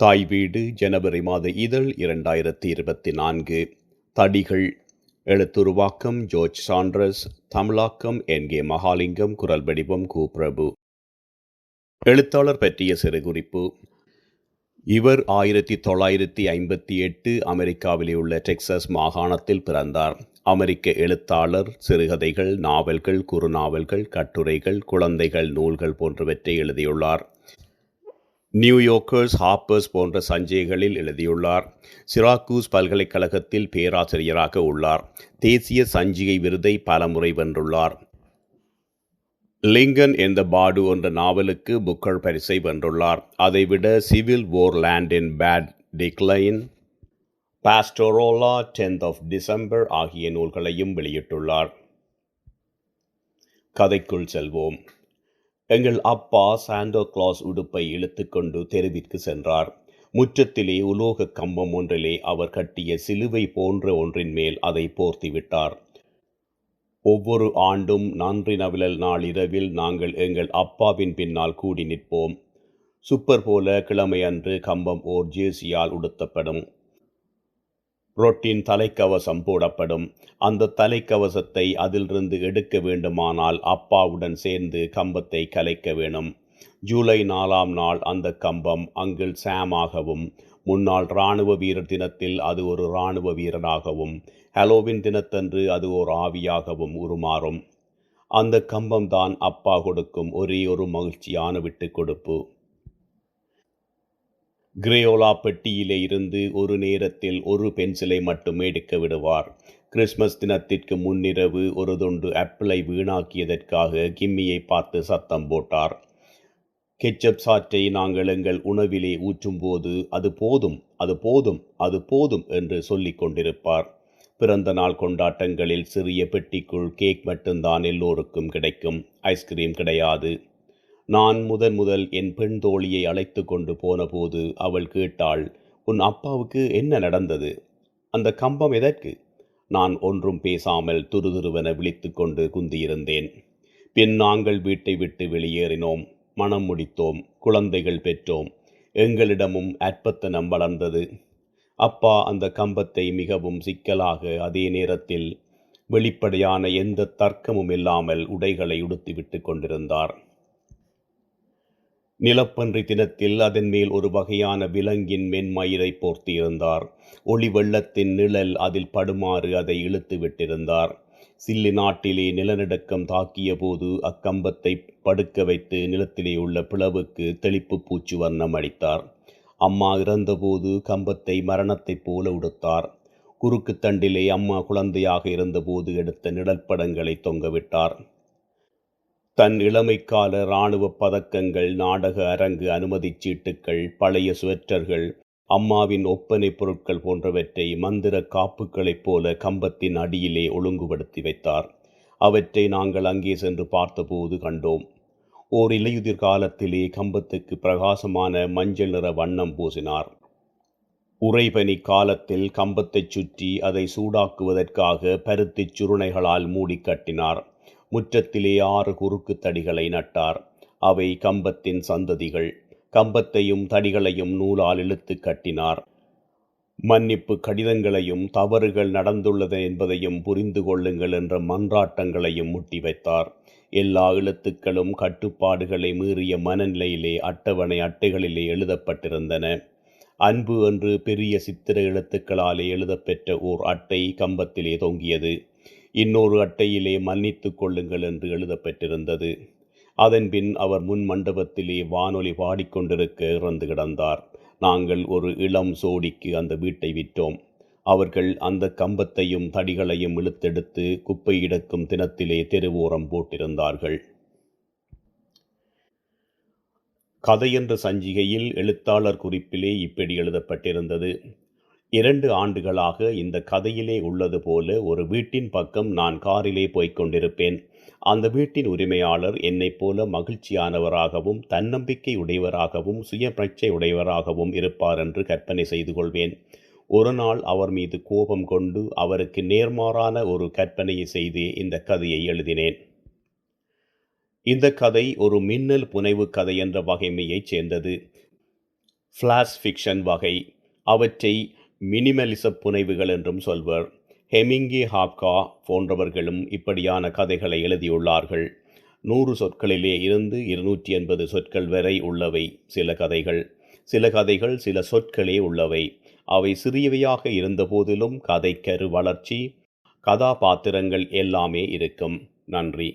தாய் வீடு ஜனவரி மாத இதழ் 2024. தடிகள். எழுத்துருவாக்கம் ஜோர்ஜ் சாண்ட்ரஸ். தமிழாக்கம் என்கே மகாலிங்கம். குரல் வடிவம் கு. பிரபு. எழுத்தாளர் பற்றிய சிறு குறிப்பு. இவர் 1958 அமெரிக்காவிலே உள்ள டெக்சாஸ் மாகாணத்தில் பிறந்தார். அமெரிக்க எழுத்தாளர். சிறுகதைகள், நாவல்கள், குறுநாவல்கள், கட்டுரைகள், குழந்தைகள் நூல்கள் போன்றவற்றை எழுதியுள்ளார். நியூயோர்க்கர்ஸ், ஹாப்பர்ஸ் போன்ற சஞ்சிகைகளில் எழுதியுள்ளார். சிராக்கூஸ் பல்கலைக்கழகத்தில் பேராசிரியராக உள்ளார். தேசிய சஞ்சிகை விருதை பலமுறை வென்றுள்ளார். லிங்கன் என்ற பாடு என்ற நாவலுக்கு புக்கர் பரிசை வென்றுள்ளார். அதைவிட civil war land in bad decline, Pastoralia, 10th of December ஆகிய நூல்களையும் வெளியிட்டுள்ளார். கதைக்குள் செல்வோம். எங்கள் அப்பா சாண்டோ கிளாஸ் உடுப்பை இழுத்துக்கொண்டு தெருவிற்கு சென்றார். முற்றத்திலே உலோக கம்பம் ஒன்றிலே அவர் கட்டிய சிலுவை போன்ற ஒன்றின் மேல் அதை போர்த்திவிட்டார். ஒவ்வொரு ஆண்டும் நன்றி நவிழல் நாள் இரவில் நாங்கள் எங்கள் அப்பாவின் பின்னால் கூடி நிற்போம். சுப்பர் போல கிழமையன்று கம்பம் ஓர் ஜேசியால் உடுத்தப்படும். ரொட்டின் தலைக்கவசம் போடப்படும். அந்த தலைக்கவசத்தை அதிலிருந்து எடுக்க வேண்டுமானால் அப்பாவுடன் சேர்ந்து கம்பத்தை கலைக்க வேணும். ஜூலை 4ஆம் நாள் அந்த கம்பம் அங்கிள் சாமாகவும், முன்னாள் இராணுவ வீரர் தினத்தில் அது ஒரு இராணுவ வீரனாகவும், ஹலோவின் தினத்தன்று அது ஓர் ஆவியாகவும் உருமாறும். அந்த கம்பம்தான் அப்பா கொடுக்கும் ஒரே ஒரு மகிழ்ச்சியான விட்டு கொடுப்பு. கிரேயோலா பெட்டியிலே இருந்து ஒரு நேரத்தில் ஒரு பென்சிலை மட்டும் எடுக்க விடுவார். கிறிஸ்மஸ் தினத்திற்கு முன்னிரவு ஒரு துண்டு ஆப்பிளை வீணாக்கியதற்காக கிம்மியை பார்த்து சத்தம் போட்டார். கெச்சப் சாற்றை நாங்கள் எங்கள் உணவிலே ஊற்றும்போது அது போதும், அது போதும், அது போதும் என்று சொல்லிக் கொண்டிருப்பார். பிறந்த நாள் கொண்டாட்டங்களில் சிறிய பெட்டிக்குள் கேக் மட்டும்தான் எல்லோருக்கும் கிடைக்கும். ஐஸ்கிரீம் கிடையாது. நான் முதல் என் பெண் தோழியை அழைத்து கொண்டு போனபோது அவள் கேட்டாள், உன் அப்பாவுக்கு என்ன நடந்தது? அந்த கம்பம் எதற்கு? நான் ஒன்றும் பேசாமல் துருதுருவென விழித்து கொண்டு குந்தியிருந்தேன். பின் நாங்கள் வீட்டை விட்டு வெளியேறினோம். மனம் முடித்தோம். குழந்தைகள் பெற்றோம். எங்களிடமும் அற்பத்தனம் வளர்ந்தது. அப்பா அந்த கம்பத்தை மிகவும் சிக்கலாக, அதே நேரத்தில் வெளிப்படையான எந்த தர்க்கமும் இல்லாமல் உடைகளை உடுத்திவிட்டு கொண்டிருந்தார். நிலப்பன்றி தினத்தில் அதன் மேல் ஒரு வகையான விலங்கின் மென்மயிரை போர்த்தியிருந்தார். ஒளி வெள்ளத்தின் நிழல் அதில் படுமாறு அதை இழுத்து விட்டிருந்தார். சில்லி நாட்டிலே நிலநடுக்கம் தாக்கிய போது அக்கம்பத்தை படுக்க வைத்து நிலத்திலே உள்ள பிளவுக்கு தெளிப்பு பூச்சு வர்ணம் அடித்தார். அம்மா இறந்தபோது கம்பத்தை மரணத்தைப் போல உடுத்தார். குறுக்கு தண்டிலே அம்மா குழந்தையாக இருந்தபோது எடுத்த நிழற்படங்களை தொங்கவிட்டார். தன் இளமைக்கால இராணுவ பதக்கங்கள், நாடக அரங்கு அனுமதிச் சீட்டுக்கள், பழைய சுவற்றர்கள், அம்மாவின் ஒப்பனை பொருட்கள் போன்றவற்றை மந்திர காப்புகளைப் போல கம்பத்தின் அடியிலே ஒழுங்குபடுத்தி வைத்தார். அவற்றை நாங்கள் அங்கே சென்று பார்த்தபோது கண்டோம். ஓர் இலையுதிர் காலத்திலே கம்பத்துக்கு பிரகாசமான மஞ்சள் நிற வண்ணம் பூசினார். உறைபனி காலத்தில் கம்பத்தைச் சுற்றி அதை சூடாக்குவதற்காக பருத்திச் சுருணைகளால் மூடி கட்டினார். முற்றத்திலே 6 குறுக்கு தடிகளை நட்டார். அவை கம்பத்தின் சந்ததிகள். கம்பத்தையும் தடிகளையும் நூலால் இழுத்து கட்டினார். மன்னிப்பு கடிதங்களையும் தவறுகள் நடந்துள்ளது என்பதையும் புரிந்து கொள்ளுங்கள் என்ற மன்றாட்டங்களையும் முட்டி வைத்தார். எல்லா எழுத்துக்களும் கட்டுப்பாடுகளை மீறிய மனநிலையிலே அட்டவணை அட்டைகளிலே எழுதப்பட்டிருந்தன. அன்பு என்று பெரிய சித்திர எழுத்துக்களாலே எழுதப்பெற்ற ஓர் அட்டை கம்பத்திலே தொங்கியது. இன்னொரு அட்டையிலே மன்னித்துக் கொள்ளுங்கள் என்று எழுதப்பெற்றிருந்தது. அதன்பின் அவர் முன் மண்டபத்திலே வானொலி பாடிக்கொண்டிருக்க இறந்து கிடந்தார். நாங்கள் ஒரு இளம் சோடிக்கு அந்த வீட்டை விற்றோம். அவர்கள் அந்த கம்பத்தையும் தடிகளையும் இழுத்தெடுத்து குப்பை இடக்கும் தினத்திலே தெருவோரம் போட்டிருந்தார்கள். கதை என்ற சஞ்சிகையில் எழுத்தாளர் குறிப்பிலே இப்படி எழுதப்பட்டிருந்தது. 2 ஆண்டுகளாக இந்த கதையிலே உள்ளது போல ஒரு வீட்டின் பக்கம் நான் காரிலே போய்க் கொண்டிருப்பேன். அந்த வீட்டின் உரிமையாளர் என்னைப் போல மகிழ்ச்சியானவராகவும் தன்னம்பிக்கை உடையவராகவும் சுயபிரச்சை உடையவராகவும் இருப்பார் என்று கற்பனை செய்து கொள்வேன். ஒரு நாள் அவர் மீது கோபம் கொண்டு அவருக்கு நேர்மாறான ஒரு கற்பனையை செய்தே இந்த கதையை எழுதினேன். இந்த கதை ஒரு மின்னல் புனைவு கதை என்ற வகைமையைச் சேர்ந்தது. ஃப்ளாஷ் ஃபிக்ஷன் வகை. அவற்றை மினிமலிச புனைவுகள் என்றும் சொல்வர். ஹெமிங்கே, ஹாப்கா போன்றவர்களும் இப்படியான கதைகளை எழுதியுள்ளார்கள். 100 சொற்களிலே இருந்து 280 சொற்கள் வரை உள்ளவை சில கதைகள். சில கதைகள் சில சொற்களே உள்ளவை. அவை சிறியவையாக இருந்தபோதிலும் கதைக்கரு வளர்ச்சி, கதாபாத்திரங்கள் எல்லாமே இருக்கும். நன்றி.